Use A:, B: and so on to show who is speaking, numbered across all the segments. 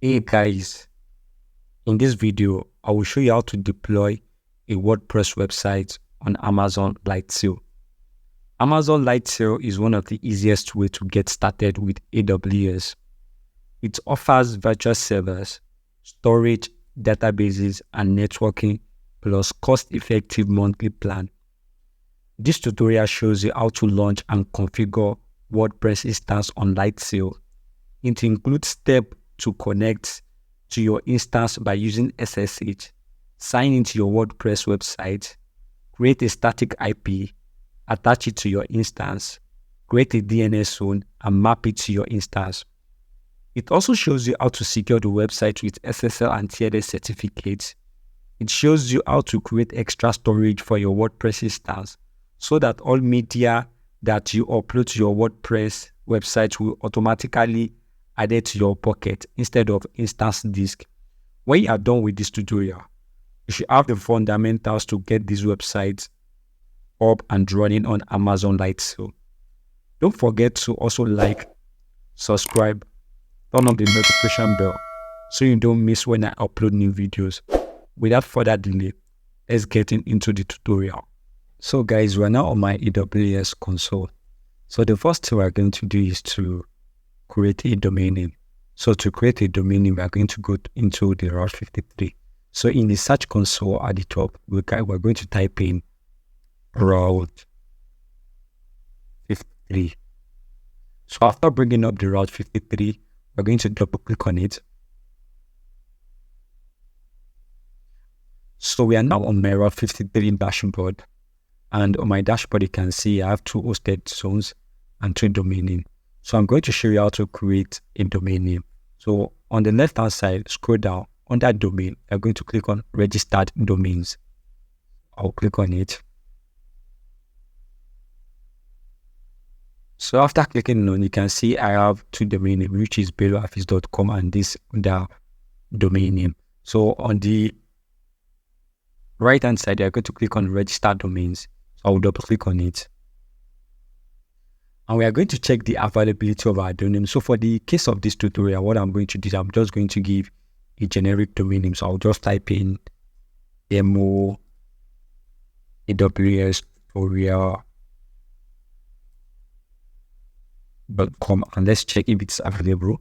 A: Hey guys, in this video, I will show you how to deploy a WordPress website on Amazon Lightsail. Amazon Lightsail is one of the easiest ways to get started with AWS. It offers virtual servers, storage, databases, and networking, plus cost-effective monthly plan. This tutorial shows you how to launch and configure WordPress instance on Lightsail. It includes steps to connect to your instance by using SSH, sign into your WordPress website, create a static IP, attach it to your instance, create a DNS zone, and map it to your instance. It also shows you how to secure the website with SSL and TLS certificates. It shows you how to create extra storage for your WordPress instance so that all media that you upload to your WordPress website will automatically added to your pocket instead of instance disk. When you are done with this tutorial, you should have the fundamentals to get these websites up and running on Amazon Lightsail. Don't forget to also like, subscribe, turn on the notification bell so you don't miss when I upload new videos. Without further delay, let's get into the tutorial. So guys, we're now on my AWS console. So the first thing we're going to do is to create a domain name. So to create a domain name, we're going to go into the Route 53. So in the search console at the top, we're going to type in Route 53. So after bringing up the Route 53, we're going to double click on it. So we are now on my Route 53 dashboard. And on my dashboard, you can see I have 2 hosted zones and 2 domain names. So I'm going to show you how to create a domain name. So on the left-hand side, scroll down. On that domain, I'm going to click on Registered Domains. I'll click on it. So after clicking on, you can see I have 2 domain names, which is belloaffice.com and this the domain name. So on the right-hand side, you're going to click on Registered Domains. So I'll double click on it. And we are going to check the availability of our domain name. So for the case of this tutorial, what I'm going to do is I'm just going to give a generic domain name. So I'll just type in demo AWS tutorial.com and let's check if it's available.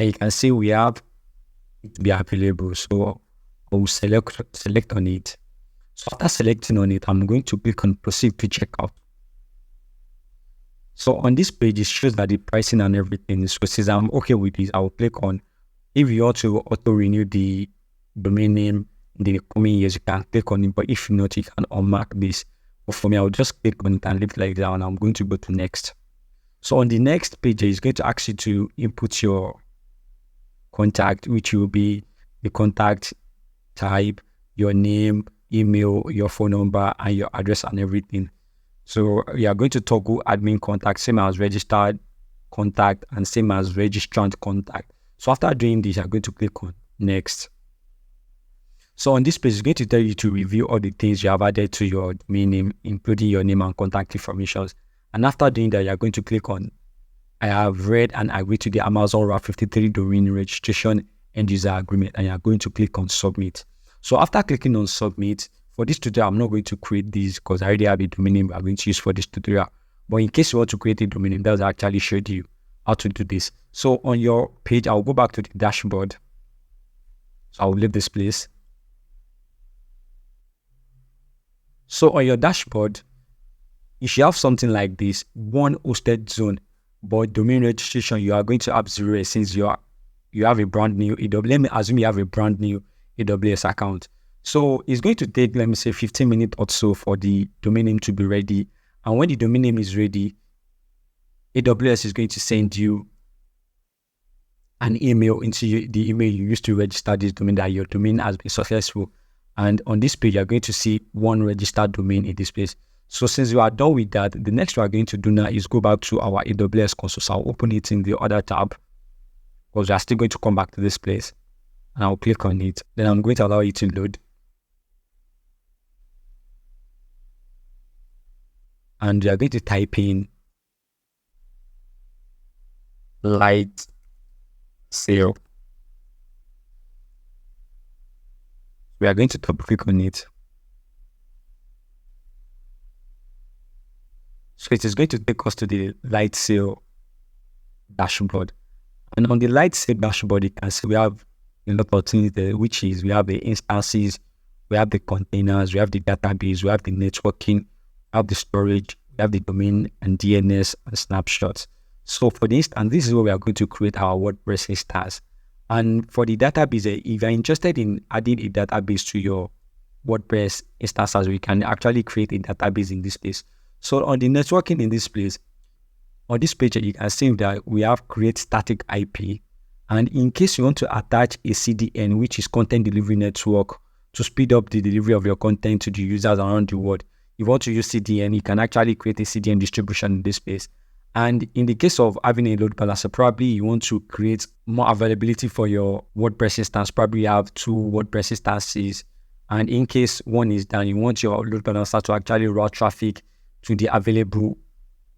A: And you can see we have it be available. So I'll select on it. So after selecting on it, I'm going to click on proceed to checkout. So on this page, it shows that the pricing and everything. So since I'm okay with this, I'll click on, if you want to auto-renew the domain name in the coming years, you can click on it. But if not, you can unmark this. But for me, I'll just click on it and leave it like that. And I'm going to go to next. So on the next page, it's going to ask you to input your contact, which will be the contact type, your name, email, your phone number, and your address and everything. So we are going to toggle admin contact, same as registered contact and same as registrant contact. So after doing this, you're going to click on next. So on this page, it's going to tell you to review all the things you have added to your domain name, including your name and contact information. And after doing that, you're going to click on I have read and agreed to the Amazon Route 53 domain registration end user agreement, and you're going to click on submit. So after clicking on submit, for this tutorial, I'm not going to create this because I already have a domain name I'm going to use for this tutorial. But in case you want to create a domain name, that will actually show you how to do this. So on your page, I'll go back to the dashboard. So I'll leave this place. So on your dashboard, you should have something like this, 1 hosted zone, but domain registration, you are going to have 0 since you have a brand new AWS. Let me assume you have a brand new AWS account. So it's going to take, let me say, 15 minutes or so for the domain name to be ready. And when the domain name is ready, AWS is going to send you an email into the email you used to register this domain, that your domain has been successful. And on this page, you're going to see 1 registered domain in this place. So since you are done with that, the next we are going to do now is go back to our AWS console. So I'll open it in the other tab because we are still going to come back to this place. And I'll click on it. Then I'm going to allow it to load. And you are going to type in Lightsail. Lightsail. We are going to double click on it. So it is going to take us to the Lightsail dashboard. And on the Lightsail dashboard, you can see we have a lot of things there, which is we have the instances, we have the containers, we have the database, we have the networking, we have the storage, we have the domain and DNS and snapshots. So for this, and this is where we are going to create our WordPress instance. And for the database, if you're interested in adding a database to your WordPress instances, we can actually create a database in this place. So on the networking in this place, on this page, you can see that we have create static IP. And in case you want to attach a CDN, which is content delivery network, to speed up the delivery of your content to the users around the world, if you want to use CDN, you can actually create a CDN distribution in this space. And in the case of having a load balancer, probably you want to create more availability for your WordPress instance. Probably you have 2 WordPress instances. And in case one is down, you want your load balancer to actually route traffic to the available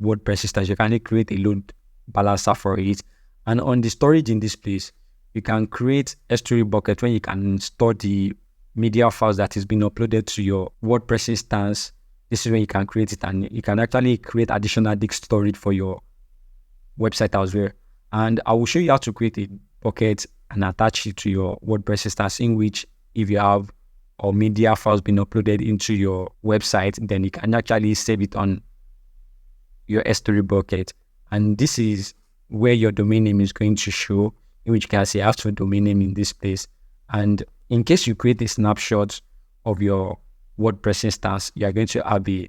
A: WordPress instance. You can create a load balancer for it. And on the storage in this place, you can create S3 bucket when you can store the media files that is being uploaded to your WordPress instance. This is when you can create it, and you can actually create additional disk storage for your website as well. And I will show you how to create a bucket and attach it to your WordPress instance, in which if you have or media files being uploaded into your website, then you can actually save it on your S3 bucket. And this is where your domain name is going to show, in which case you have to domain name in this place. And in case you create a snapshot of your WordPress instance, you are going to have a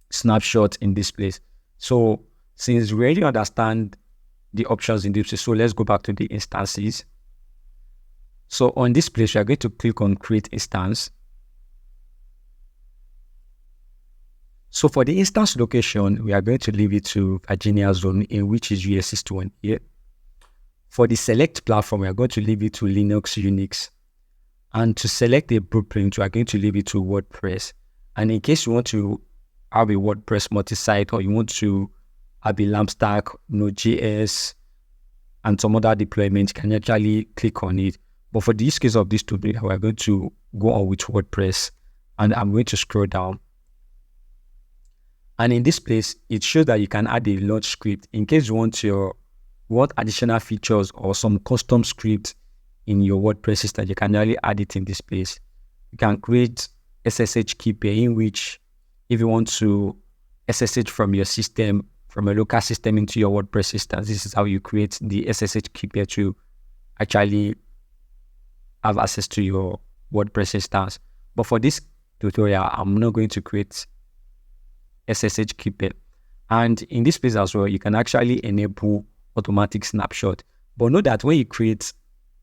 A: snapshot in this place. So since we already understand the options in this place, so let's go back to the instances. So on this place, we are going to click on create instance. So for the instance location, we are going to leave it to Virginia zone, in which is US 61 here. For the select platform, we are going to leave it to Linux, Unix. And to select a blueprint, we are going to leave it to WordPress. And in case you want to have a WordPress multi-site, or you want to have a LAMP stack, Node.js, and some other deployment, you can actually click on it. But for the use case of this tutorial, we are going to go on with WordPress, and I'm going to scroll down. And in this place, it shows that you can add a launch script in case you want additional features or some custom script in your WordPress system. You can really add it in this place. You can create SSH key pair, in which if you want to SSH from your system, from a local system into your WordPress system, this is how you create the SSH key pair to actually have access to your WordPress instance. But for this tutorial, I'm not going to create SSH key pair. And in this place as well, you can actually enable automatic snapshot. But know that when you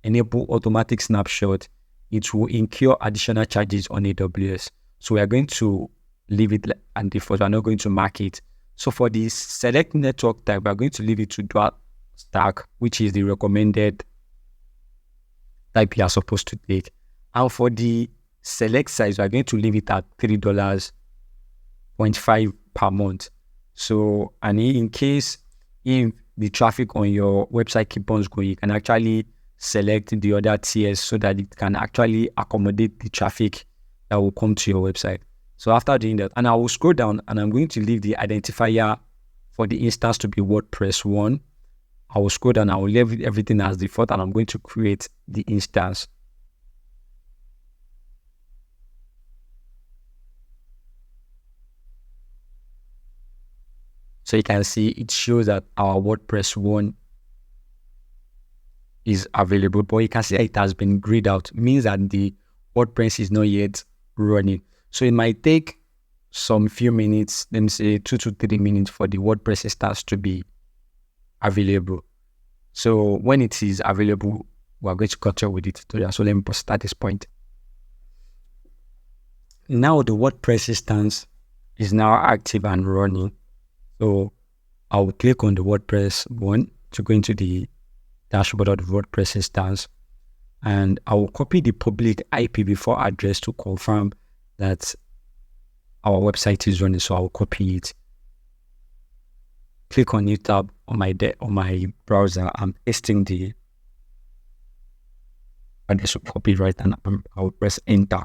A: enable automatic snapshot, it will incur additional charges on AWS. So we are going to leave it at default. We're not going to mark it. So for the select network type, we're going to leave it to dual stack, which is the recommended type you are supposed to take. And for the select size, we're going to leave it at $3.5 per month. So, and in case if the traffic on your website keeps on going, you can actually select the other tiers so that it can actually accommodate the traffic that will come to your website. So after doing that, and I will scroll down, and I'm going to leave the identifier for the instance to be WordPress 1. I will scroll down, I will leave everything as default, and I'm going to create the instance. So you can see it shows that our WordPress 1 is available, but you can see it has been grayed out. It means that the WordPress is not yet running. So it might take some few minutes, let me say 2 to 3 minutes, for the WordPress instance to be available. So when it is available, we're going to continue with the tutorial. So let me pause at this point. Now the WordPress instance is now active and running. So I will click on the WordPress 1 to go into the dashboard of the WordPress instance, and I will copy the public IPv4 address to confirm that our website is running. So I will copy it. click on New tab on my browser. I'm pasting the address of copyright, and I'll press enter.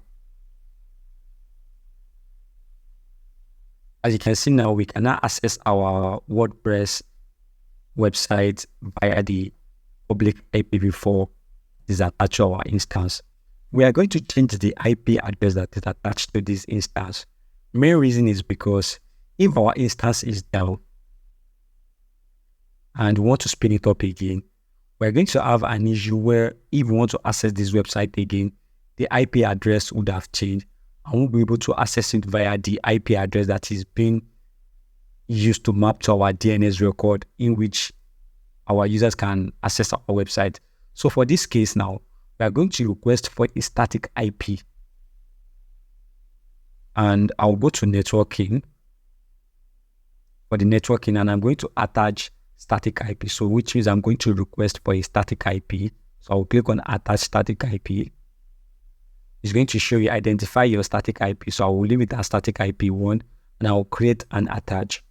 A: As you can see now, we can now access our WordPress website via the public IPv4 is attached to our instance. We are going to change the IP address that is attached to this instance. Main reason is because if our instance is down and we want to spin it up again, we're going to have an issue where if we want to access this website again, the IP address would have changed and we'll be able to access it via the IP address that is being used to map to our DNS record in which our users can access our website. So for this case now, we are going to request for a static IP. And I'll go to networking for the networking, and I'm going to attach static IP. So which means I'm going to request for a static IP. So I'll click on attach static IP. It's going to show you identify your static IP. So I will leave it as static IP1 and I'll create and attach.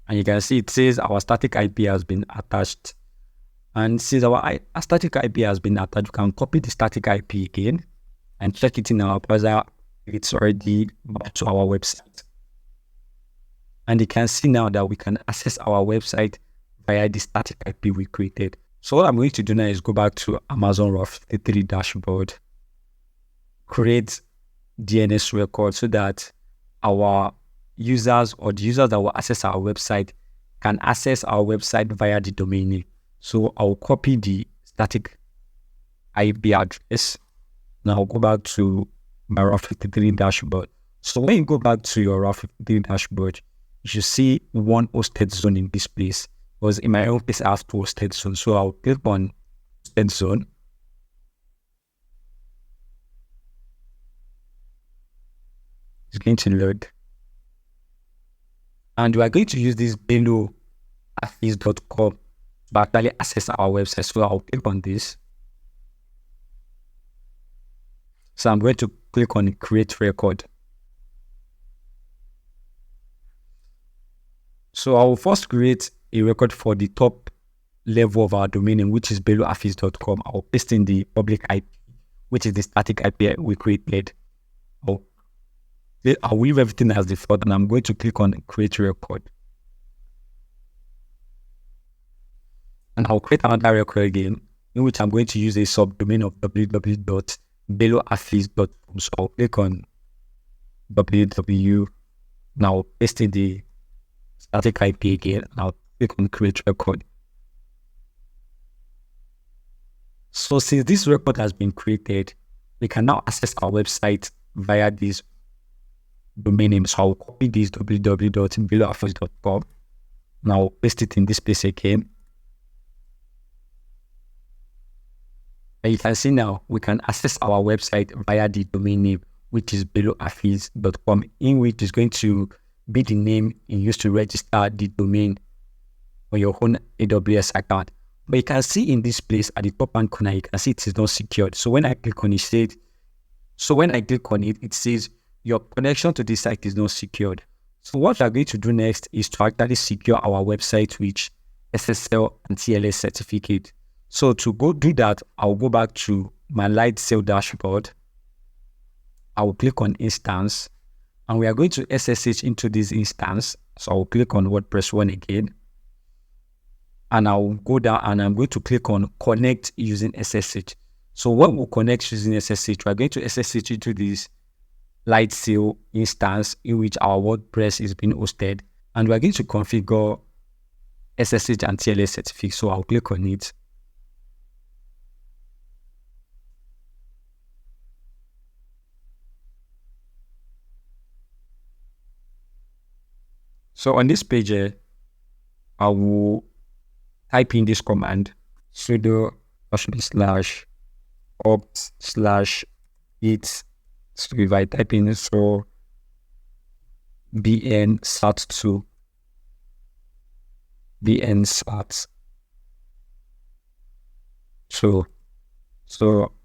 A: And you can see it says our static IP has been attached. And since our static IP has been attached, we can copy the static IP again and check it in our browser. It's already back to our website. And you can see now that we can access our website via the static IP we created. So what I'm going to do now is go back to Amazon Route 53 dashboard, create DNS record so that our users or the users that will access our website can access our website via the domain name. So I'll copy the static IP address. Now I'll go back to my Route 53 dashboard. So when you go back to your Route 53 dashboard, you should see one hosted zone in this place. Because in my own case, I have two hosted zones. So I'll click on hosted zone. It's going to load. And we are going to use this below.affiliates.com to actually access our website. So I'll click on this. So I'm going to click on create record. So I will first create a record for the top level of our domain name, which is below.affiliates.com. I'll paste in the public IP, which is the static IP we created. I'll leave everything as default and I'm going to click on create record. And I'll create another record again, in which I'm going to use a subdomain of www.belowaffiliates.com. So I'll click on www. Now paste in the static IP again, and I'll click on create record. So since this record has been created, we can now access our website via this domain name. So I'll copy this www.belowaffiliates.com. Now paste it in this place again. And you can see now we can access our website via the domain name, which is belowaffiliates.com, in which is going to be the name you use to register the domain on your own AWS account. But you can see in this place at the top hand corner, you can see it is not secured. So when I click on it, it says your connection to this site is not secured. So what we are going to do next is to actually secure our website with SSL and TLS certificate. So to go do that, I'll go back to my Lightsail dashboard. I will click on instance and we are going to SSH into this instance. So I'll click on WordPress 1 again. And I'll go down and I'm going to click on connect using SSH. So when we connect using SSH, we're going to SSH into this Lightsail instance in which our WordPress is being hosted. And we're going to configure SSH and TLS certificate. So I'll click on it. So on this page, I will type in this command sudo /opt/it. So if I type in bn sat2 bn sat. So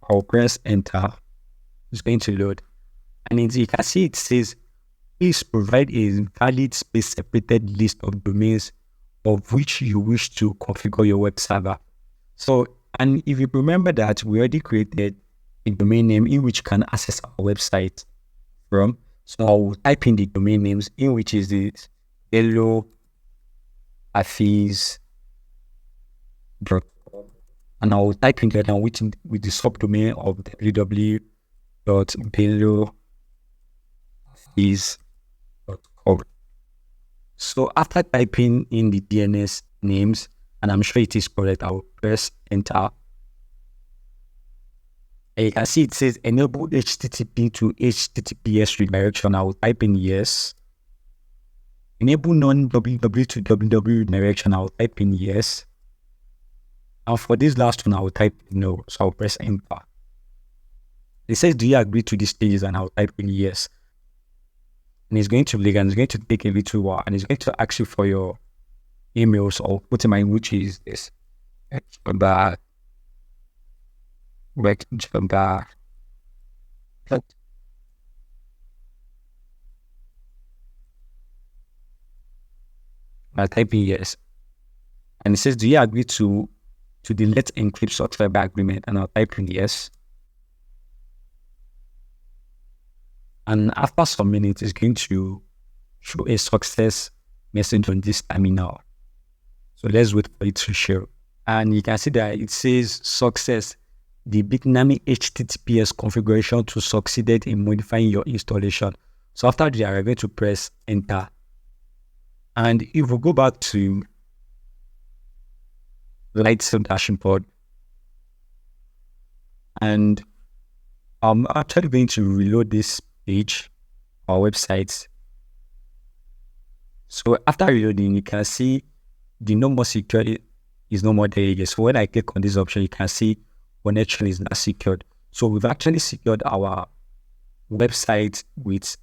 A: I'll press enter. It's going to load, and you can see it says Please provide a valid space-separated list of domains of which you wish to configure your web server. So, and if you remember that we already created a domain name in which you can access our website from. So I will type in the domain names in which is the hello afis.com, and I will type in that with the subdomain of www.belloafis.com. So after typing in the DNS names, and I'm sure it is correct, I will press enter. And you can see it says enable HTTP to HTTPS redirection. I will type in yes. Enable non-www to www redirection. I will type in yes. And for this last one, I will type no. So I'll press enter. It says, do you agree to these stages? And I'll type in yes. And it's going to click, and it's going to take a little while, and it's going to ask you for your email. So I'll put in my, which is this. I type in yes. And it says, do you agree to the Let's Encrypt subscriber agreement? And I'll type in yes. And after some minutes, it's going to show a success message on this terminal. So let's wait for it to show. And you can see that it says success. The Bitnami HTTPS configuration to succeeded in modifying your installation. So after that, I'm going to press enter. And if we go back to Lightsail dashboard, and I'm actually going to reload this page, our website. So after reloading, you can see the no more security is no more there again. So when I click on this option, you can see connection is not secured. So we've actually secured our website with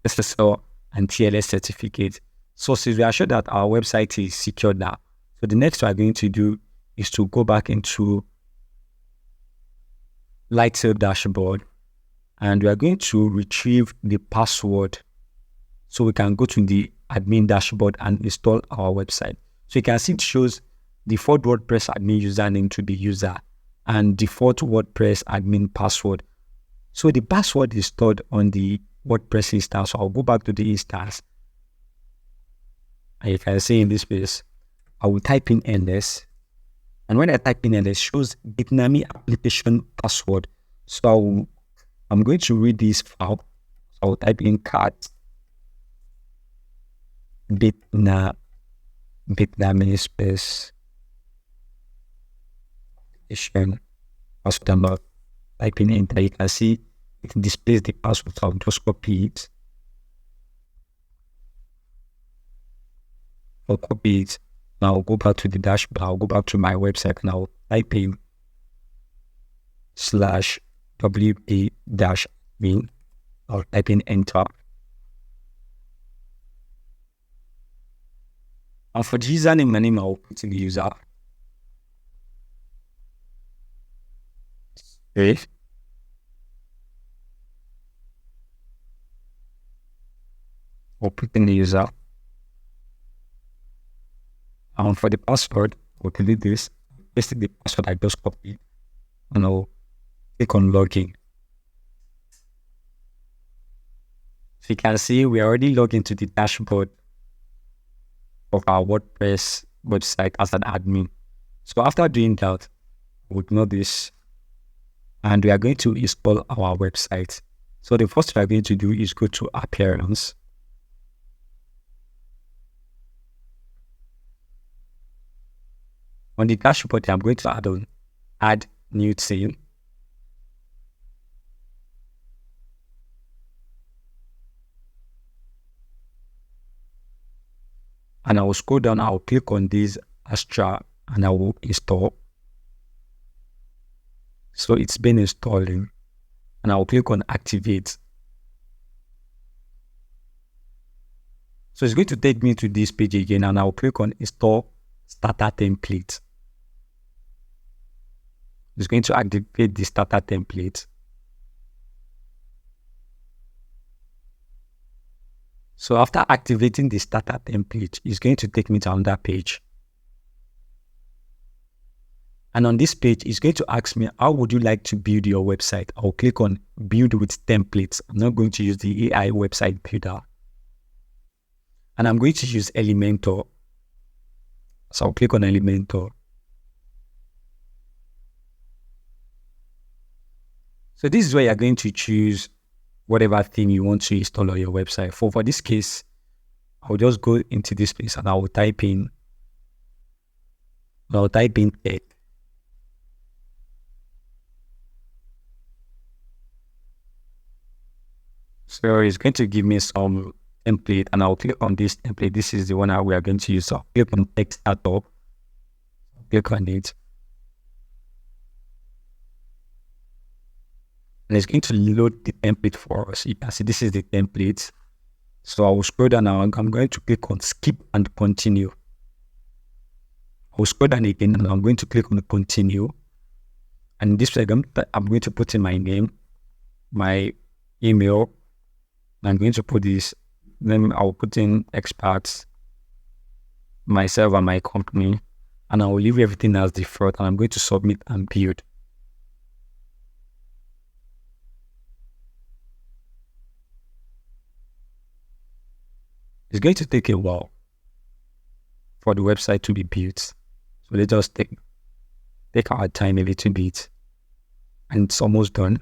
A: SSL and TLS certificate. So since we are sure that our website is secured now, so the next we're going to do is to go back into Lightsail dashboard, and we are going to retrieve the password so we can go to the admin dashboard and install our website. So you can see it shows default WordPress admin username to be user and default WordPress admin password. So the password is stored on the WordPress instance. So I'll go back to the instance, and you can see in this place, I will type in ls. And when I type in ls, it shows Bitnami application password. So I'm going to read this file. So I'll type in cat Bitnami space application password number. Type in enter. You can see it displays the password. So I'll just copy it. I'll copy it. Now I'll go back to the dashboard. I'll go back to my website and I'll type in /wp-admin. I'll type in enter. And for the username and name, I'll put in the user. Okay. I'll put in the user. And for the password, we'll delete this, paste the password I just copied, and I'll click on login. So you can see we already logged into the dashboard of our WordPress website as an admin. So after doing that, we'll ignore this, and we are going to install our website. So the first thing we are going to do is go to appearance. On the dashboard, I'm going to add new theme. And I will scroll down, I'll click on this Astra and I will install. So it's been installing, and I'll click on activate. So it's going to take me to this page again, and I'll click on install starter template. It's going to activate the starter template. So after activating the starter template, it's going to take me to another page. And on this page, it's going to ask me, how would you like to build your website? I'll click on build with templates. I'm not going to use the AI website builder. And I'm going to use Elementor. So I'll click on Elementor. So this is where you're going to choose whatever theme you want to install on your website. For this case, I'll just go into this place and I'll type in tech. So it's going to give me some template and I'll click on this template. This is the one that we are going to use. So I'll click on text startup, click on it. And it's going to load the template for us. You can see this is the template. So I will scroll down now. I'm going to click on skip and continue. I will scroll down again and I'm going to click on continue. And this way I'm going to put in my name, my email. I'm going to put this, then I'll put in experts, myself and my company, and I will leave everything as default and I'm going to submit and build. It's going to take a while for the website to be built. So let's just take our time a little bit and it's almost done.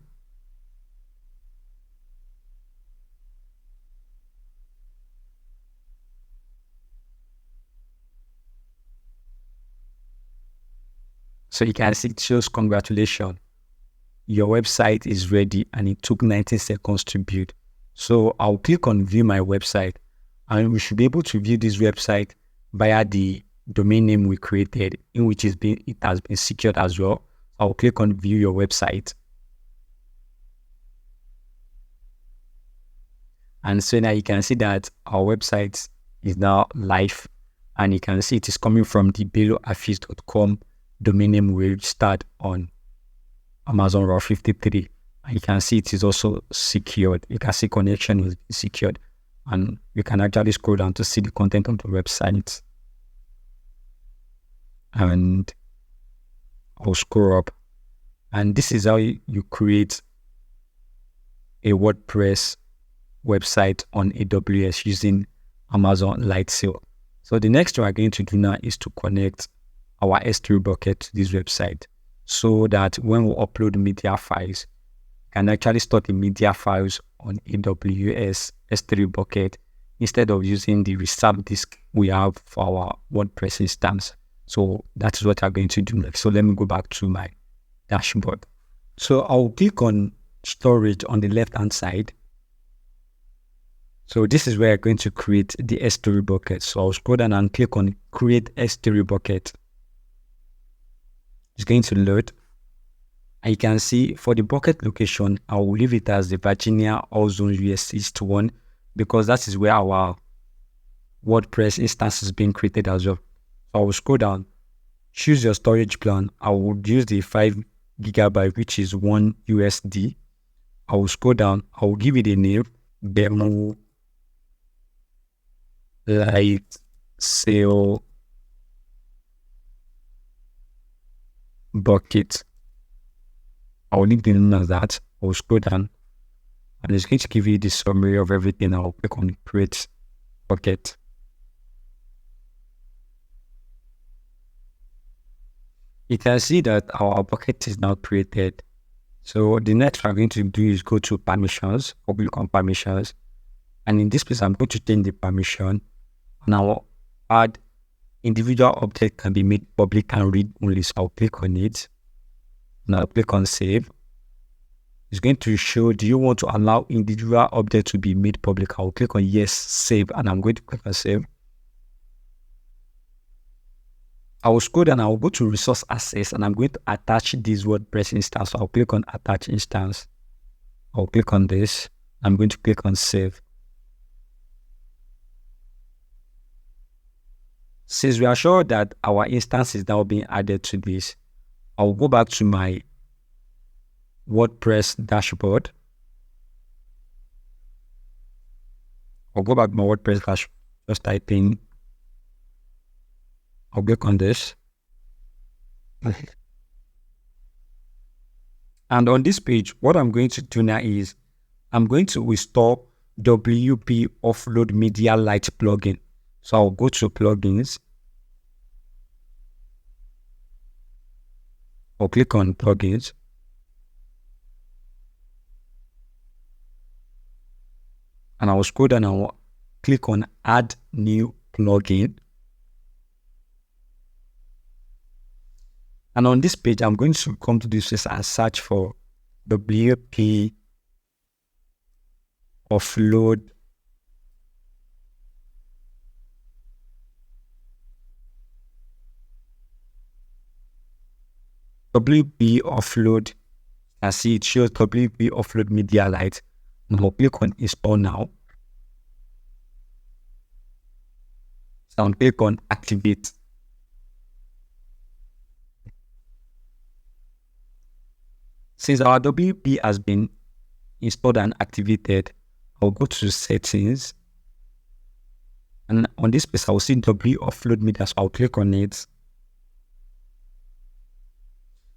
A: So you can see it shows congratulations. Your website is ready and it took 19 seconds to build. So I'll click on view my website and we should be able to view this website via the domain name we created, in which it has been secured as well. I'll click on view your website. And so now you can see that our website is now live and you can see it is coming from the beloafis.com domain name we registered on Amazon Raw 53. And you can see it is also secured. You can see connection is secured. And you can actually scroll down to see the content of the website. And I'll scroll up. And this is how you create a WordPress website on AWS using Amazon Lightsail. So the next thing we're going to do now is to connect our S3 bucket to this website so that when we upload media files, we can actually store the media files on AWS S3 bucket instead of using the reserved disk we have for our WordPress instance. So that is what I'm going to do next. So let me go back to my dashboard. So I'll click on storage on the left-hand side. So this is where I'm going to create the S3 bucket. So I'll scroll down and click on create S3 bucket. It's going to load. And you can see for the bucket location, I will leave it as the Virginia Ozone US East 1 because that is where our WordPress instance is being created as well. So I will scroll down, choose your storage plan. I will use the 5 gigabyte, which is $1 USD. I will scroll down. I will give it a name, demo Lightsail bucket. I will leave the name as that. I will scroll down and it's going to give you the summary of everything. I will click on create bucket. You can see that our bucket is now created. So the next I'm going to do is go to permissions, or click on permissions. And in this place, I'm going to change the permission. Now add individual object can be made public and read only. So I'll click on it. Now click on save. It's going to show, do you want to allow individual object to be made public? I'll click on yes, save, and I'm going to click on save. I will scroll down, I will go to resource access and I'm going to attach this WordPress instance. So I'll click on attach instance. I'll click on this. I'm going to click on save. Since we are sure that our instance is now being added to this, I'll go back to my WordPress dashboard. I'll go back to my WordPress dashboard, just type in, I'll click on this. And on this page, what I'm going to do now is I'm going to install WP Offload Media Lite plugin. So I'll go to plugins. I'll click on plugins. And I will scroll down and I'll click on add new plugin. And on this page, I'm going to come to this place and search for WP Offload I see it shows WP Offload Media Lite. And I'll click on install now. So I'll click on activate. Since our WP has been installed and activated, I'll go to settings. And on this page, I'll see WP Offload Media. So I'll click on it.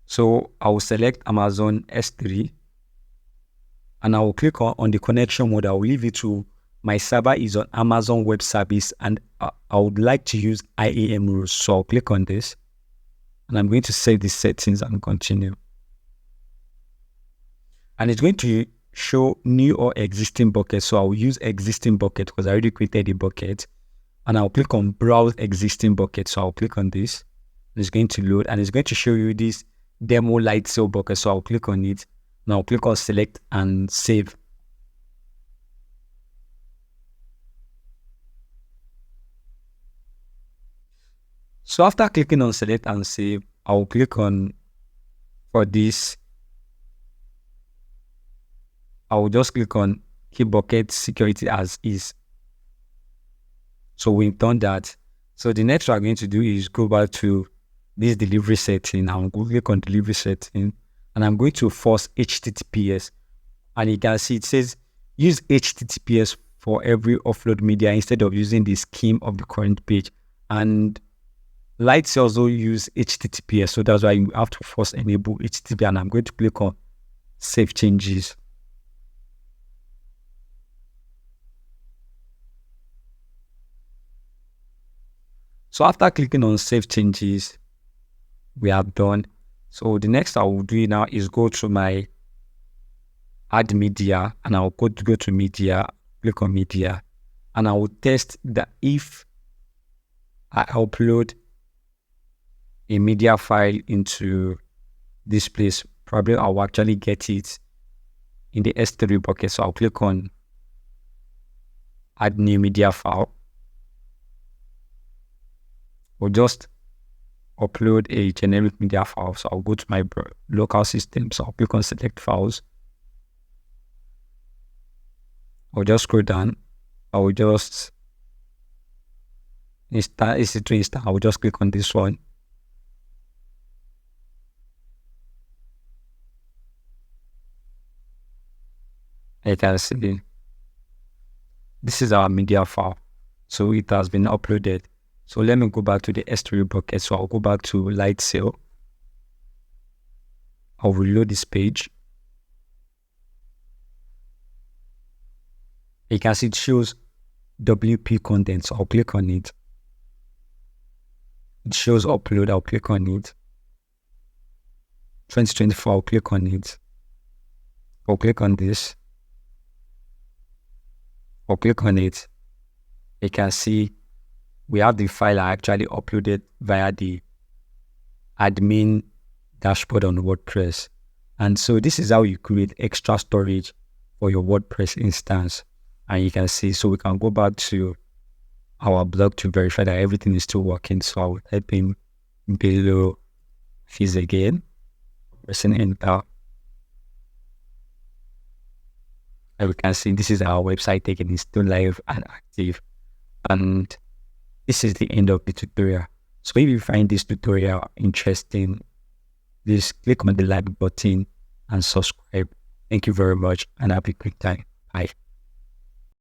A: So I will select Amazon S3 and I will click on the connection mode. I will leave it to my server is on Amazon Web Service and I would like to use IAM rules. So I'll click on this and I'm going to save the settings and continue. And it's going to show new or existing bucket. So I'll use existing bucket because I already created a bucket and I'll click on browse existing bucket. So I'll click on this. It's going to load and it's going to show you this demo Lightsail bucket. So I'll click on it. Now I'll click on select and save. So after clicking on select and save, I'll click on for this. I will just click on keep bucket security as is. So we've done that. So the next we're going to do is go back to this delivery setting. I'm going to click on delivery setting and I'm going to force HTTPS. And you can see it says use HTTPS for every offload media instead of using the scheme of the current page. And Lightsail also use HTTPS. So that's why you have to force enable HTTP. And I'm going to click on save changes. So after clicking on save changes, we have done. So the next I will do now is go to my add media and I'll go to media, click on media, and I will test that if I upload a media file into this place, probably I'll actually get it in the S3 bucket. So I'll click on add new media file. Or just upload a generic media file. So I'll go to my local system. So I'll click on select files. I'll just scroll down. I will just install. I will just click on this one. You can see this is our media file. So it has been uploaded. So let me go back to the S3 bucket. So I'll go back to Lightsail. I'll reload this page. You can see it shows WP content. So I'll click on it. It shows upload. I'll click on it. 2024, I'll click on it. I'll click on this. I'll click on it. You can see we have the file I actually uploaded via the admin dashboard on WordPress. And so this is how you create extra storage for your WordPress instance. And you can see, so we can go back to our blog to verify that everything is still working. So I will type in below fees again, pressing enter. And we can see this is our website again, it's still live and active. And this is the end of the tutorial. So if you find this tutorial interesting, please click on the like button and subscribe. Thank you very much and have a great time. Bye.